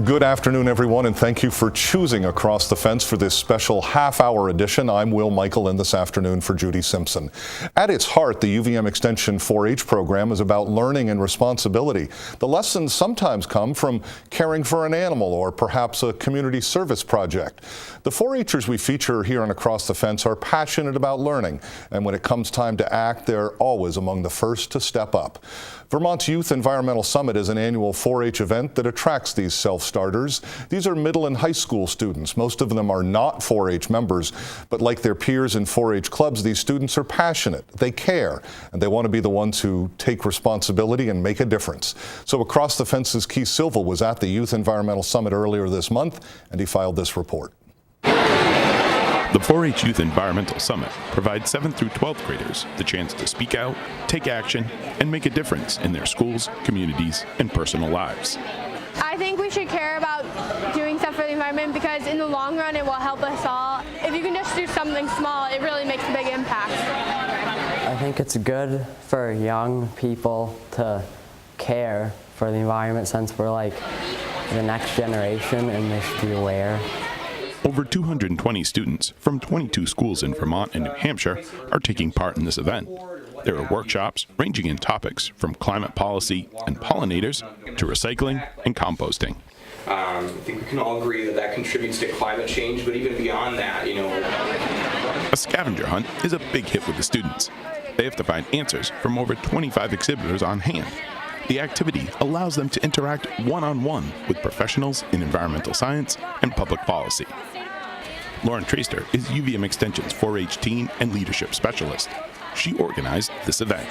Good afternoon, everyone, and thank you for choosing Across the Fence for this special half-hour edition. I'm Will Michael, in this afternoon for Judy Simpson. At its heart, the UVM Extension 4-H program is about learning and responsibility. The lessons sometimes come from caring for an animal or perhaps a community service project. The 4-Hers we feature here on Across the Fence are passionate about learning, and when it comes time to act, they're always among the first to step up. Vermont's Youth Environmental Summit is an annual 4-H event that attracts these self-starters. These are middle and high school students. Most of them are not 4-H members, but like their peers in 4-H clubs, these students are passionate, they care, and they want to be the ones who take responsibility and make a difference. So Across the Fence's Keith Silva was at the Youth Environmental Summit earlier this month, and he filed this report. The 4-H Youth Environmental Summit provides 7th through 12th graders the chance to speak out, take action, and make a difference in their schools, communities, and personal lives. I think we should care about doing stuff for the environment because in the long run it will help us all. If you can just do something small, it really makes a big impact. I think it's good for young people to care for the environment since we're like the next generation and they should be aware. Over 220 students from 22 schools in Vermont and New Hampshire are taking part in this event. There are workshops ranging in topics from climate policy and pollinators to recycling and composting. I think we can all agree that that contributes to climate change, but even beyond that, A scavenger hunt is a big hit with the students. They have to find answers from over 25 exhibitors on hand. The activity allows them to interact one-on-one with professionals in environmental science and public policy. Lauren Treaster is UVM Extension's 4-H Teen and Leadership Specialist. She organized this event.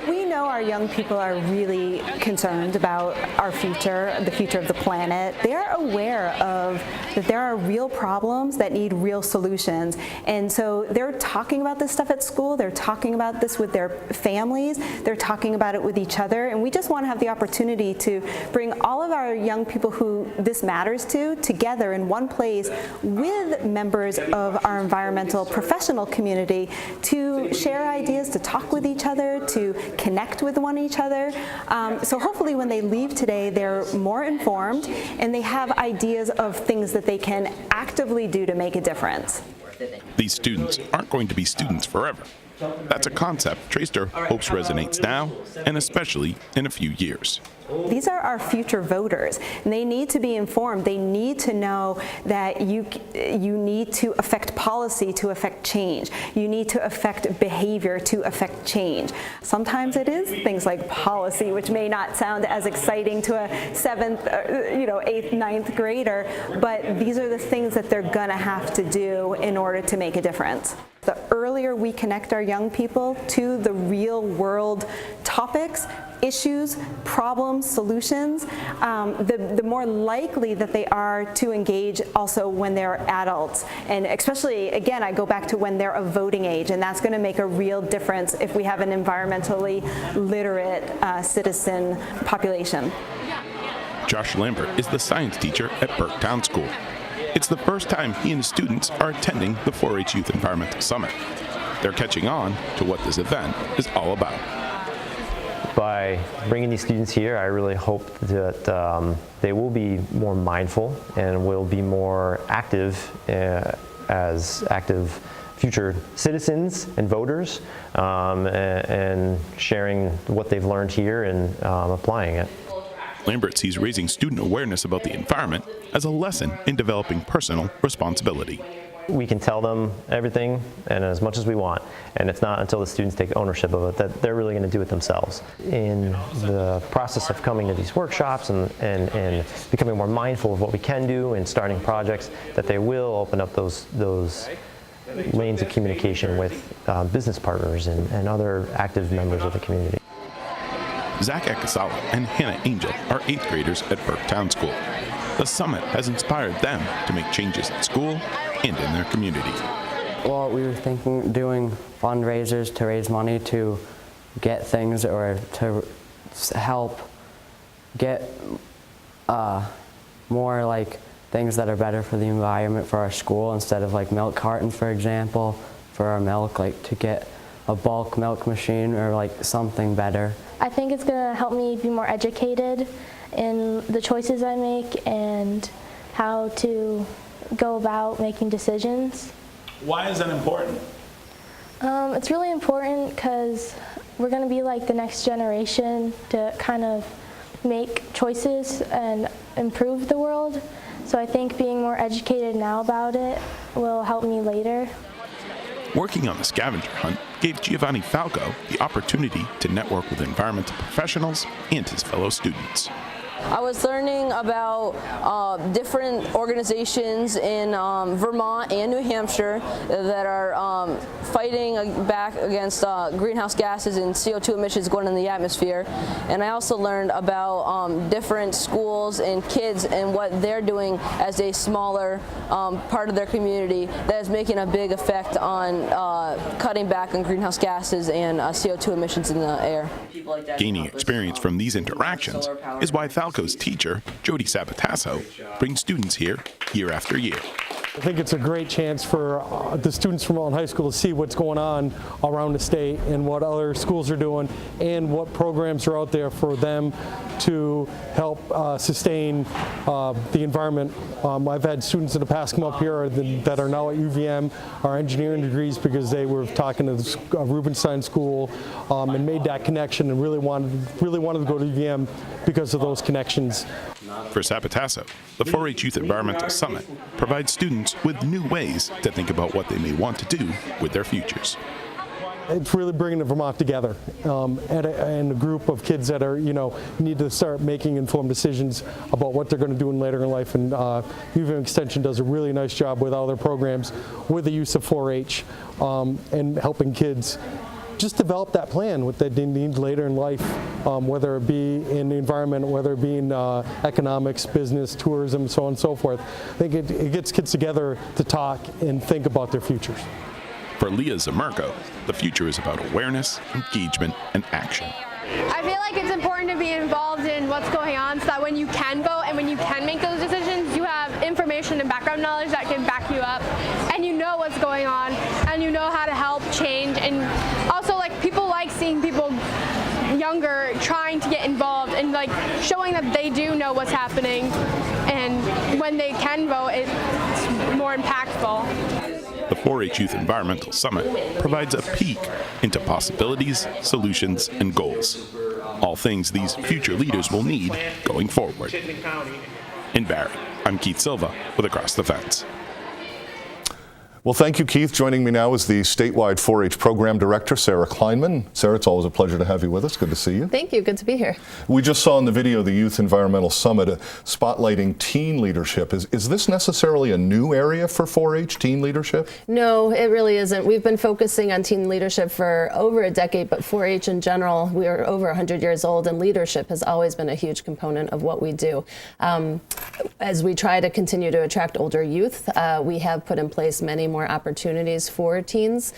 We know our young people are really concerned about our future, the future of the planet. They're aware of that there are real problems that need real solutions. And so they're talking about this stuff at school, they're talking about this with their families, they're talking about it with each other, and we just want to have the opportunity to bring all of our young people who this matters to together in one place with members of our environmental professional community to share ideas, to talk with each other, to connect with each other. So hopefully when they leave today, they're more informed and they have ideas of things that they can actively do to make a difference. These students aren't going to be students forever. That's a concept Treaster hopes resonates now and especially in a few years. These are our future voters, and they need to be informed. They need to know that you need to affect policy to affect change. You need to affect behavior to affect change. Sometimes it is things like policy, which may not sound as exciting to a 7th, 8th, 9th grader, but these are the things that they're gonna have to do in order to make a difference. The earlier we connect our young people to the real world topics, issues, problems, solutions, the more likely that they are to engage also when they're adults. And especially, again, I go back to when they're of voting age, and that's going to make a real difference if we have an environmentally literate citizen population. Josh Lambert is the science teacher at Burke Town School. It's the first time he and his students are attending the 4-H Youth Environmental Summit. They're catching on to what this event is all about. By bringing these students here, I really hope that they will be more mindful and will be more active as active future citizens and voters and sharing what they've learned here and applying it. Lambert sees raising student awareness about the environment as a lesson in developing personal responsibility. We can tell them everything and as much as we want, and it's not until the students take ownership of it that they're really going to do it themselves. In the process of coming to these workshops and becoming more mindful of what we can do and starting projects, that they will open up those lanes of communication with business partners and other active members of the community. Zach Akasala and Hannah Angel are 8th graders at Burke Town School. The summit has inspired them to make changes at school and in their community. Well, we were thinking doing fundraisers to raise money to get things or to help get more like things that are better for the environment for our school instead of like milk cartons, for example, for our milk, like to get a bulk milk machine or like something better. I think it's going to help me be more educated in the choices I make and how to go about making decisions. Why is that important? It's really important because we're going to be like the next generation to kind of make choices and improve the world. So I think being more educated now about it will help me later. Working on the scavenger hunt gave Giovanni Falco the opportunity to network with environmental professionals and his fellow students. I was learning about different organizations in Vermont and New Hampshire that are fighting back against greenhouse gases and CO2 emissions going in the atmosphere. And I also learned about different schools and kids and what they're doing as a smaller part of their community that is making a big effect on cutting back on greenhouse gases and CO2 emissions in the air. Gaining experience from these interactions is why Falco's teacher, Jody Sabatasso, brings students here year after year. I think it's a great chance for the students from Alton High School to see what's going on around the state and what other schools are doing and what programs are out there for them to help sustain the environment. I've had students in the past come up here that are now at UVM, are engineering degrees, because they were talking to the Rubenstein School and made that connection and really wanted to go to UVM because of those connections. For Sabatasso, the 4-H Youth Environmental Summit provides students with new ways to think about what they may want to do with their futures. It's really bringing Vermont together and a group of kids that are, need to start making informed decisions about what they're going to do later in life. And UVM Extension does a really nice job with all their programs with the use of 4-H and helping kids just develop that plan, what they need later in life, whether it be in the environment, whether it be in economics, business, tourism, so on and so forth. I think it gets kids together to talk and think about their futures. For Leah Zamerko, the future is about awareness, engagement, and action. I feel like it's important to be involved in what's going on so that when you can vote and when you can make those decisions, you have information and background knowledge that can back you up, and you know what's going on, and you know how to help change. And also, like, people like seeing people younger trying to get involved and like showing that they do know what's happening, and when they can vote, it's more impactful. The 4-H Youth Environmental Summit provides a peek into possibilities, solutions, and goals. All things these future leaders will need going forward. In Barrie, I'm Keith Silva with Across the Fence. Well, thank you, Keith. Joining me now is the statewide 4-H program director, Sarah Kleinman. Sarah, it's always a pleasure to have you with us. Good to see you. Thank you. Good to be here. We just saw in the video the Youth Environmental Summit spotlighting teen leadership. Is this necessarily a new area for 4-H, teen leadership? No, it really isn't. We've been focusing on teen leadership for over a decade, but 4-H in general, we are over 100 years old, and leadership has always been a huge component of what we do. As we try to continue to attract older youth, we have put in place many more opportunities for teens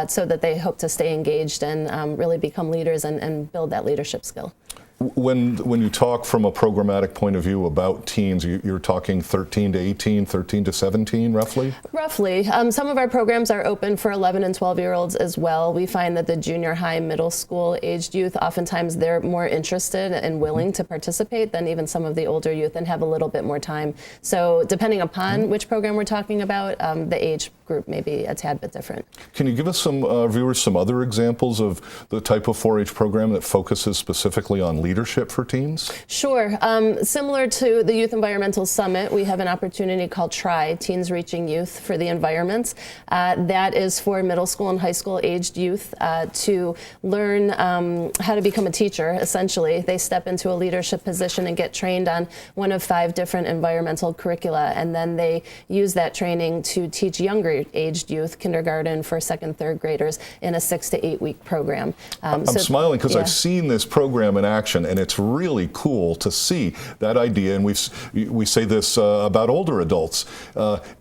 so that they hope to stay engaged and really become leaders and build that leadership skill. When you talk from a programmatic point of view about teens, you're talking 13 to 18, 13 to 17, roughly? Roughly. Some of our programs are open for 11 and 12-year-olds as well. We find that the junior high, middle school aged youth, oftentimes they're more interested and willing to participate than even some of the older youth and have a little bit more time. So depending upon which program we're talking about, the age group may be a tad bit different. Can you give us some viewers some other examples of the type of 4-H program that focuses specifically on leadership for teens? Sure. Similar to the Youth Environmental Summit, we have an opportunity called TRI, Teens Reaching Youth for the Environment. That is for middle school and high school aged youth to learn how to become a teacher, essentially. They step into a leadership position and get trained on one of 5 different environmental curricula, and then they use that training to teach younger aged youth, kindergarten, first, second, third graders, in a 6 to 8 week program. I'm smiling because I've seen this program in action, and it's really cool to see that idea. And we say this about older adults.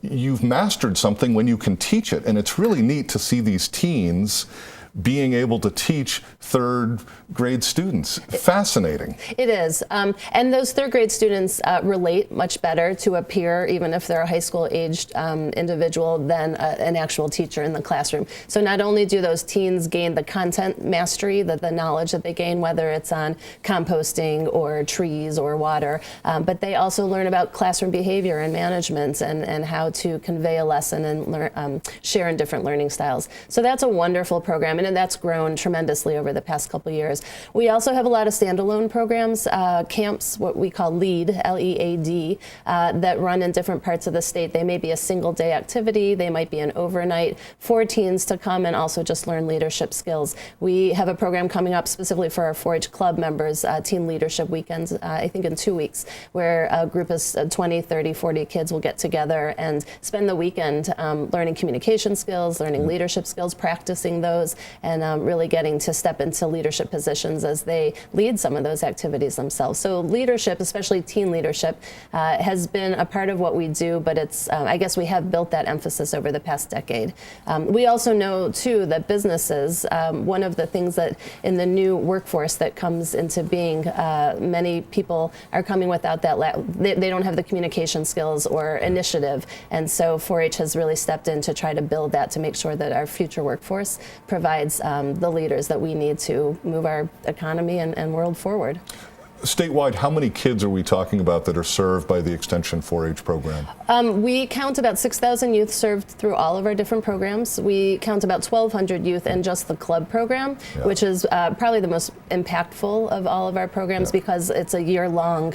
You've mastered something when you can teach it, and it's really neat to see these teens being able to teach third grade students. Fascinating. It is. And those third grade students relate much better to a peer, even if they're a high school aged individual, than an actual teacher in the classroom. So not only do those teens gain the content mastery, the knowledge that they gain, whether it's on composting or trees or water, but they also learn about classroom behavior and management and how to convey a lesson and share in different learning styles. So that's a wonderful program, and that's grown tremendously over the past couple of years. We also have a lot of standalone programs, camps, what we call LEAD, L-E-A-D, that run in different parts of the state. They may be a single day activity, they might be an overnight for teens to come and also just learn leadership skills. We have a program coming up specifically for our 4-H club members, Teen Leadership Weekends, I think in 2 weeks, where a group of 20, 30, 40 kids will get together and spend the weekend learning communication skills, learning leadership skills, practicing those, and really getting to step into leadership positions as they lead some of those activities themselves. So leadership, especially teen leadership, has been a part of what we do, but it's, I guess we have built that emphasis over the past decade. We also know, too, that businesses, one of the things that in the new workforce that comes into being, many people are coming without that, they don't have the communication skills or initiative, and so 4-H has really stepped in to try to build that to make sure that our future workforce provides the leaders that we need to move our economy and world forward. Statewide, how many kids are we talking about that are served by the Extension 4-H program? We count about 6,000 youth served through all of our different programs. We count about 1,200 youth in just the club program, which is probably the most impactful of all of our programs because it's a year-long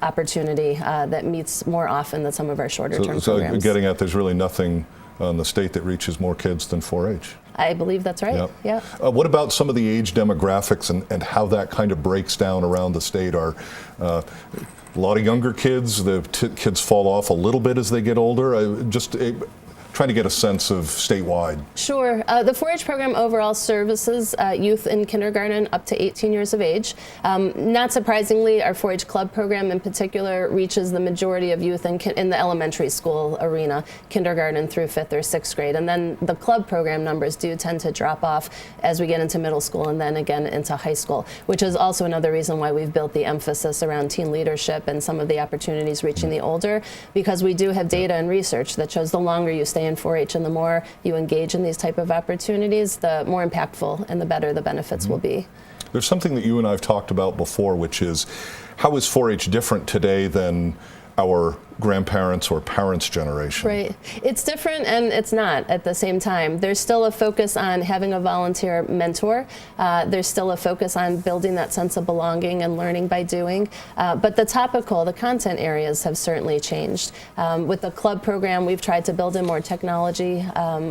opportunity that meets more often than some of our shorter-term programs. So getting at, there's really nothing in the state that reaches more kids than 4-H. I believe that's right. Yeah. What about some of the age demographics and how that kind of breaks down around the state? Are a lot of younger kids, the kids fall off a little bit as they get older? Trying to get a sense of statewide. Sure. The 4-H program overall services youth in kindergarten up to 18 years of age. Not surprisingly, our 4-H club program in particular reaches the majority of youth in the elementary school arena, kindergarten through 5th or 6th grade. And then the club program numbers do tend to drop off as we get into middle school and then again into high school, which is also another reason why we've built the emphasis around teen leadership and some of the opportunities reaching the older, because we do have data and research that shows the longer you stay in 4-H and the more you engage in these type of opportunities, the more impactful and the better the benefits will be. There's something that you and I have talked about before, which is how is 4-H different today than our grandparents or parents' generation? Right. It's different and it's not at the same time. There's still a focus on having a volunteer mentor. There's still a focus on building that sense of belonging and learning by doing. But the content areas have certainly changed. With the club program, we've tried to build in more technology,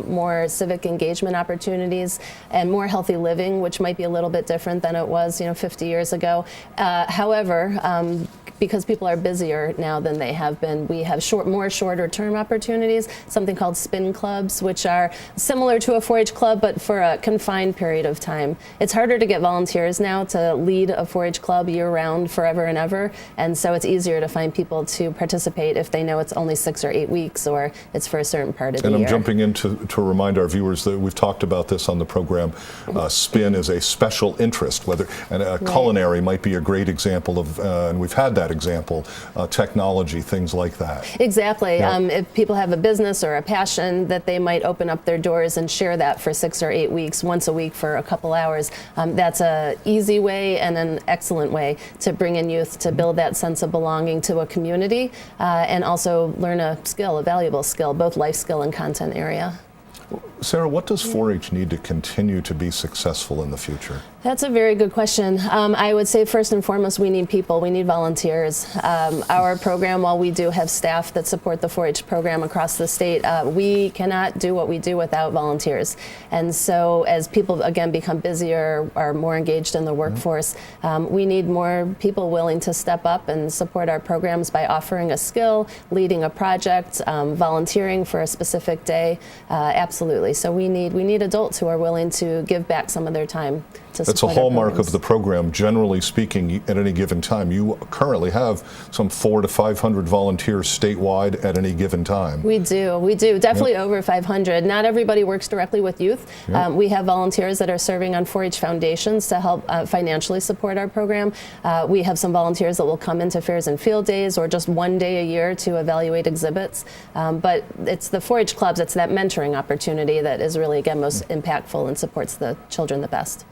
more civic engagement opportunities, and more healthy living, which might be a little bit different than it was, 50 years ago. However, because people are busier now than they have been, we have more shorter-term opportunities, something called spin clubs, which are similar to a 4-H club, but for a confined period of time. It's harder to get volunteers now to lead a 4-H club year-round, forever and ever, and so it's easier to find people to participate if they know it's only 6 or 8 weeks or it's for a certain part of the year. And I'm jumping in to remind our viewers that we've talked about this on the program. Spin is a special interest, culinary might be a great example of, and we've had that example, technology, things like that. Exactly. If people have a business or a passion that they might open up their doors and share that for 6 or 8 weeks, once a week for a couple hours, that's an easy way and an excellent way to bring in youth to build that sense of belonging to a community and also learn a valuable skill, both life skill and content area. Sarah, what does 4-H need to continue to be successful in the future? That's a very good question. I would say first and foremost, we need people. We need volunteers. Our program, while we do have staff that support the 4-H program across the state, we cannot do what we do without volunteers. And so as people, again, become busier, are more engaged in the workforce, we need more people willing to step up and support our programs by offering a skill, leading a project, volunteering for a specific day. Absolutely. So we need adults who are willing to give back some of their time to It's a support our hallmark of programs. the program. Generally speaking, at any given time, you currently have some 400 to 500 volunteers statewide at any given time. We do. Definitely over 500. Not everybody works directly with youth. We have volunteers that are serving on 4-H foundations to help financially support our program. We have some volunteers that will come into fairs and field days or just one day a year to evaluate exhibits. But it's the 4-H clubs, it's that mentoring opportunity that is really, again, most impactful and supports the children the best.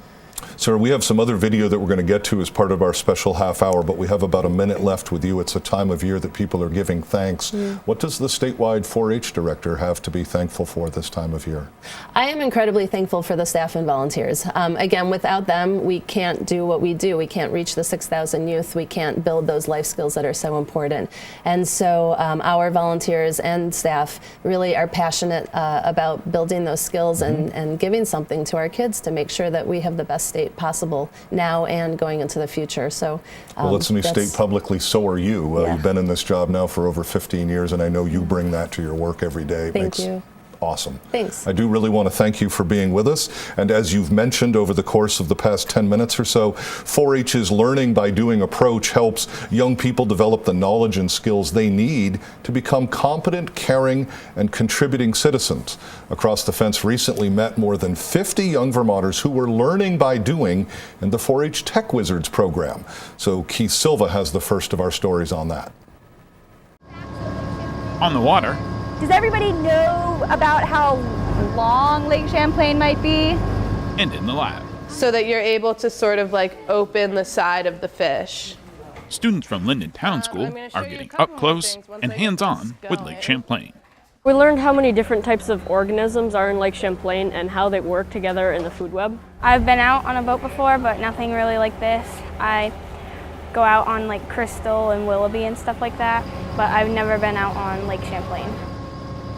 Sir, we have some other video that we're going to get to as part of our special half hour, but we have about a minute left with you. It's a time of year that people are giving thanks. What does the statewide 4-H director have to be thankful for this time of year? I am incredibly thankful for the staff and volunteers. Again, without them, we can't do what we do. We can't reach the 6,000 youth. We can't build those life skills that are so important. And so our volunteers and staff really are passionate about building those skills and giving something to our kids to make sure that we have the best state possible now and going into the future. So, well, let's state publicly, so are you. Yeah. You've been in this job now for over 15 years, and I know you bring that to your work every day. Thank you. Awesome. Thanks. I do really want to thank you for being with us. And as you've mentioned over the course of the past 10 minutes or so, 4-H's learning by doing approach helps young people develop the knowledge and skills they need to become competent, caring, and contributing citizens. Across the Fence recently met more than 50 young Vermonters who were learning by doing in the 4-H Tech Wizards program. So Keith Silva has the first of our stories on that. On the water. Does everybody know about how long Lake Champlain might be? And in the lab. So that you're able to sort of like open the side of the fish. Students from Linden Town School are getting up close and hands-on with Lake Champlain. We learned how many different types of organisms are in Lake Champlain and how they work together in the food web. I've been out on a boat before, but nothing really like this. I go out on like Crystal and Willoughby and stuff like that, but I've never been out on Lake Champlain.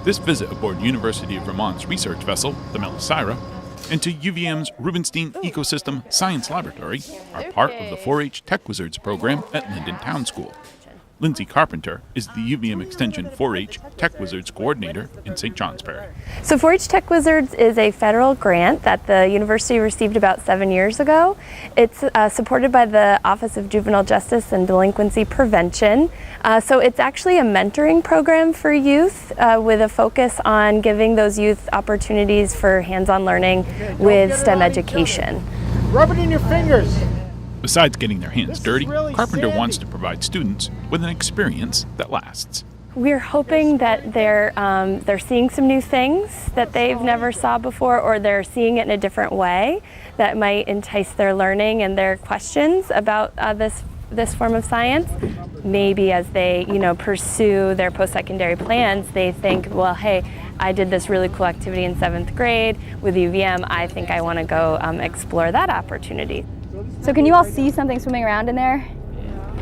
This visit aboard University of Vermont's research vessel, the Melisira, and to UVM's Rubenstein Ecosystem Science Laboratory are part of the 4-H Tech Wizards program at Linden Town School. Lindsay Carpenter is the UVM Extension 4-H Tech Wizards Coordinator in St. Johnsbury. So 4-H Tech Wizards is a federal grant that the university received about 7 years ago. It's supported by the Office of Juvenile Justice and Delinquency Prevention. So it's actually a mentoring program for youth with a focus on giving those youth opportunities for hands-on learning with STEM education. Rub it in your fingers. Besides getting their hands dirty, Carpenter wants to provide students with an experience that lasts. We're hoping that they're seeing some new things that they've never saw before, or they're seeing it in a different way that might entice their learning and their questions about this form of science. Maybe as they pursue their post-secondary plans, they think, well, hey, I did this really cool activity in 7th grade with UVM. I think I want to go explore that opportunity. So can you all see something swimming around in there?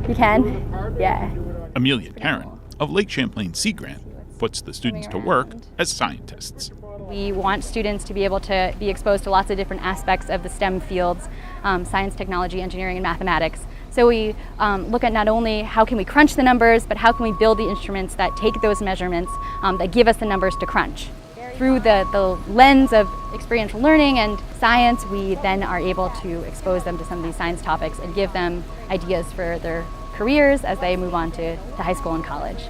You can? Yeah. Amelia Tarrant of Lake Champlain Sea Grant puts the students to work as scientists. We want students to be able to be exposed to lots of different aspects of the STEM fields, science, technology, engineering, and mathematics. So we look at not only how can we crunch the numbers, but how can we build the instruments that take those measurements that give us the numbers to crunch. Through the lens of experiential learning and science, we then are able to expose them to some of these science topics and give them ideas for their careers as they move on to high school and college.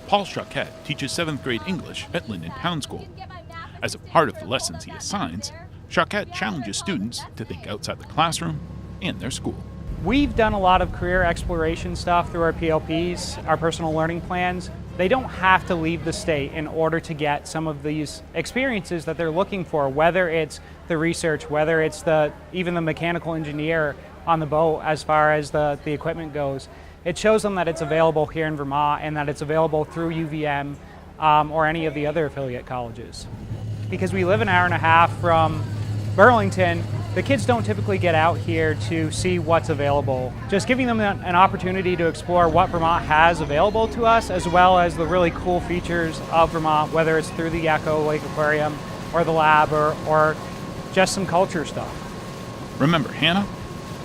Paul Choquette teaches 7th grade English at Linden Town School. As a part of the lessons he assigns, Choquette challenges students to think outside the classroom and their school. We've done a lot of career exploration stuff through our PLPs, our personal learning plans. They don't have to leave the state in order to get some of these experiences that they're looking for, whether it's the research, whether it's even the mechanical engineer on the boat as far as the equipment goes. It shows them that it's available here in Vermont and that it's available through UVM or any of the other affiliate colleges. Because we live an hour and a half from Burlington, the kids don't typically get out here to see what's available. Just giving them an opportunity to explore what Vermont has available to us, as well as the really cool features of Vermont, whether it's through the Yakko Lake Aquarium or the lab or just some culture stuff. Remember Hannah?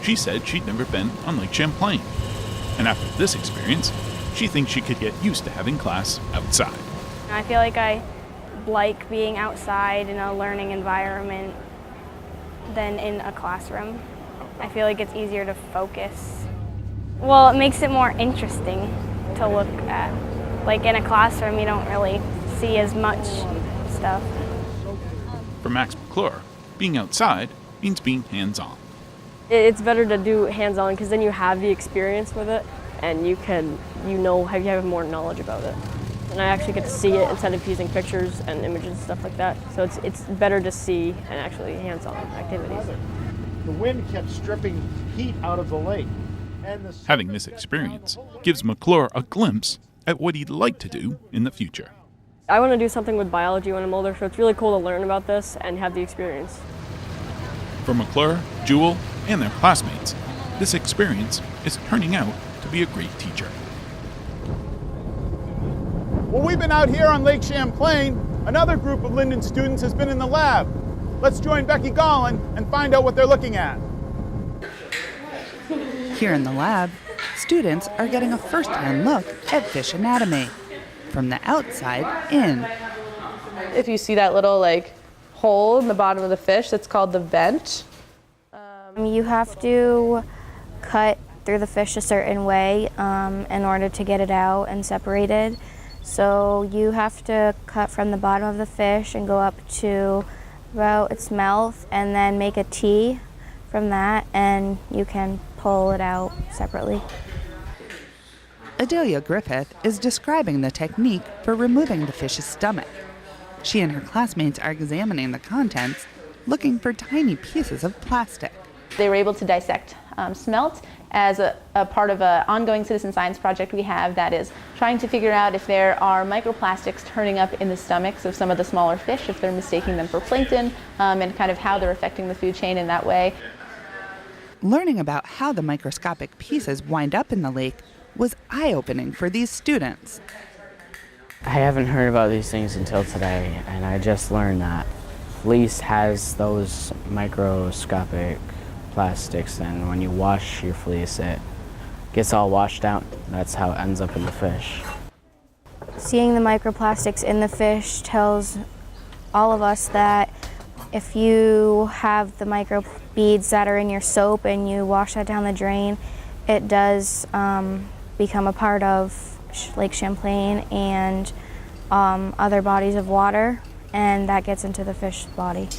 She said she'd never been on Lake Champlain. And after this experience, she thinks she could get used to having class outside. I feel like I like being outside in a learning environment than in a classroom. I feel like it's easier to focus. Well, it makes it more interesting to look at. Like in a classroom, you don't really see as much stuff. For Max McClure, being outside means being hands-on. It's better to do hands-on because then you have the experience with it and you have more knowledge about it. And I actually get to see it instead of using pictures and images and stuff like that. So it's better to see and actually hands-on activities. The wind kept stripping heat out of the lake. Having this experience gives McClure a glimpse at what he'd like to do in the future. I want to do something with biology when I'm older, so it's really cool to learn about this and have the experience. For McClure, Jewel, and their classmates, this experience is turning out to be a great teacher. Well, we've been out here on Lake Champlain. Another group of Linden students has been in the lab. Let's join Becky Gollin and find out what they're looking at. Here in the lab, students are getting a first-hand look at fish anatomy, from the outside in. If you see that little hole in the bottom of the fish, that's called the vent. You have to cut through the fish a certain way in order to get it out and separated. So you have to cut from the bottom of the fish and go up to about its mouth and then make a T from that, and you can pull it out separately. Adelia Griffith is describing the technique for removing the fish's stomach. She and her classmates are examining the contents, looking for tiny pieces of plastic. They were able to dissect smelt as a part of an ongoing citizen science project we have that is trying to figure out if there are microplastics turning up in the stomachs of some of the smaller fish, if they're mistaking them for plankton, and kind of how they're affecting the food chain in that way. Learning about how the microscopic pieces wind up in the lake was eye-opening for these students. I haven't heard about these things until today, and I just learned that fleece has those microscopic plastics, and when you wash your fleece, it gets all washed out. That's how it ends up in the fish. Seeing the microplastics in the fish tells all of us that if you have the microbeads that are in your soap and you wash that down the drain, it does become a part of Lake Champlain and other bodies of water, and that gets into the fish's body.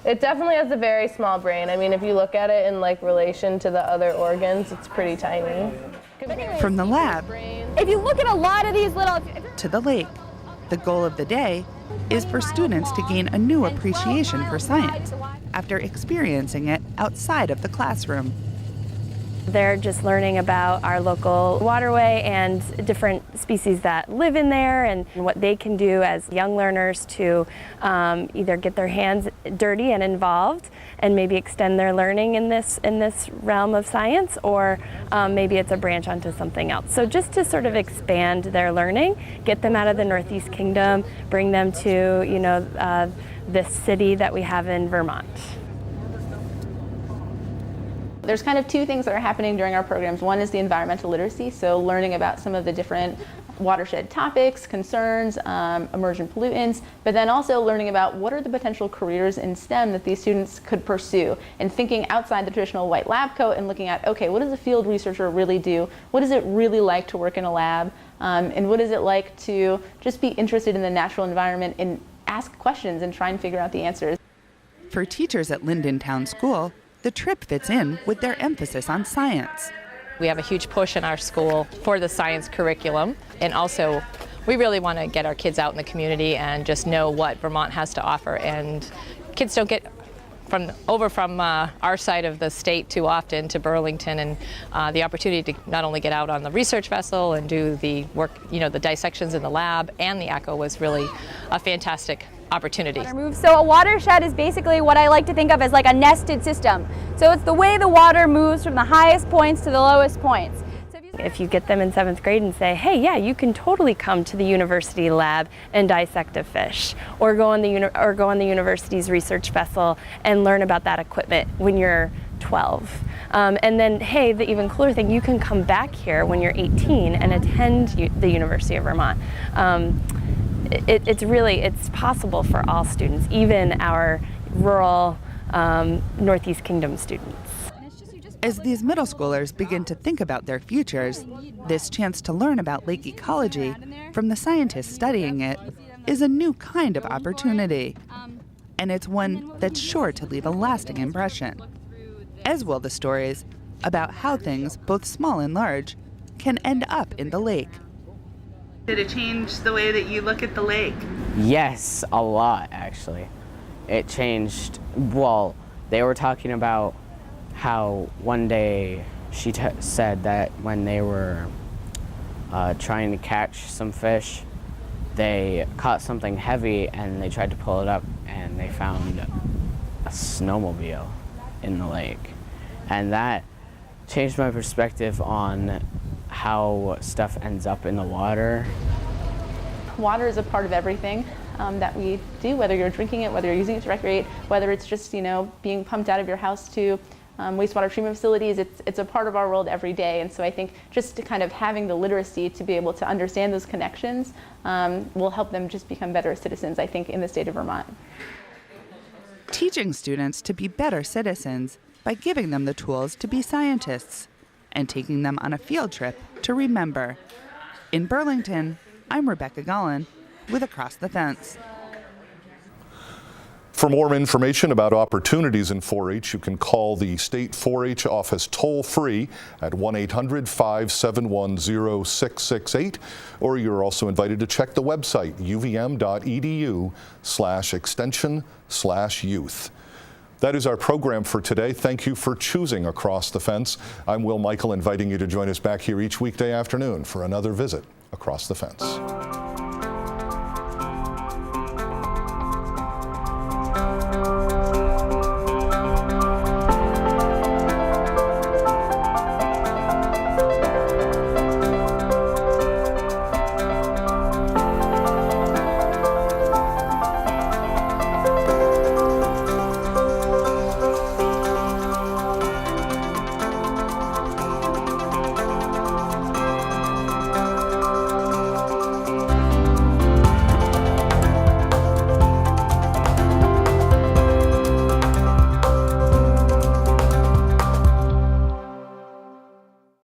It definitely has a very small brain. I mean, if you look at it in relation to the other organs, it's pretty tiny. From the lab, if you look at a lot of these little... to the lake, the goal of the day is for students to gain a new appreciation for science after experiencing it outside of the classroom. They're just learning about our local waterway and different species that live in there and what they can do as young learners to either get their hands dirty and involved and maybe extend their learning in this realm of science, or maybe it's a branch onto something else. So just to sort of expand their learning, get them out of the Northeast Kingdom, bring them to this city that we have in Vermont. There's kind of two things that are happening during our programs. One is the environmental literacy, so learning about some of the different watershed topics, concerns, emergent pollutants, but then also learning about what are the potential careers in STEM that these students could pursue, and thinking outside the traditional white lab coat and looking at, okay, what does a field researcher really do? What is it really like to work in a lab? And what is it like to just be interested in the natural environment and ask questions and try and figure out the answers? For teachers at Linden Town School, the trip fits in with their emphasis on science. We have a huge push in our school for the science curriculum, and also we really want to get our kids out in the community and just know what Vermont has to offer. And kids don't get from our side of the state too often to Burlington, and the opportunity to not only get out on the research vessel and do the work, the dissections in the lab and the echo was really a fantastic opportunity. So a watershed is basically what I like to think of as like a nested system. So it's the way the water moves from the highest points to the lowest points. If you get them in 7th grade and say, hey, yeah, you can totally come to the university lab and dissect a fish, or go on the university's research vessel and learn about that equipment when you're 12. And then, hey, the even cooler thing, you can come back here when you're 18 and attend the University of Vermont. It's possible for all students, even our rural Northeast Kingdom students. As these middle schoolers begin to think about their futures, this chance to learn about lake ecology from the scientists studying it is a new kind of opportunity. And it's one that's sure to leave a lasting impression, as will the stories about how things, both small and large, can end up in the lake. Did it change the way that you look at the lake? Yes, a lot actually. It changed, well, they were talking about how one day she said that when they were trying to catch some fish, they caught something heavy and they tried to pull it up and they found a snowmobile in the lake. And that changed my perspective on how stuff ends up in the water. Water is a part of everything that we do, whether you're drinking it, whether you're using it to recreate, whether it's just, being pumped out of your house to wastewater treatment facilities. It's a part of our world every day. And so I think just to kind of having the literacy to be able to understand those connections will help them just become better citizens, I think, in the state of Vermont. Teaching students to be better citizens by giving them the tools to be scientists and taking them on a field trip to remember. In Burlington, I'm Rebecca Gollin with Across the Fence. For more information about opportunities in 4-H, you can call the State 4-H office toll-free at 1-800-571-0668, or you're also invited to check the website, uvm.edu/extension/youth. That is our program for today. Thank you for choosing Across the Fence. I'm Will Michael, inviting you to join us back here each weekday afternoon for another visit Across the Fence.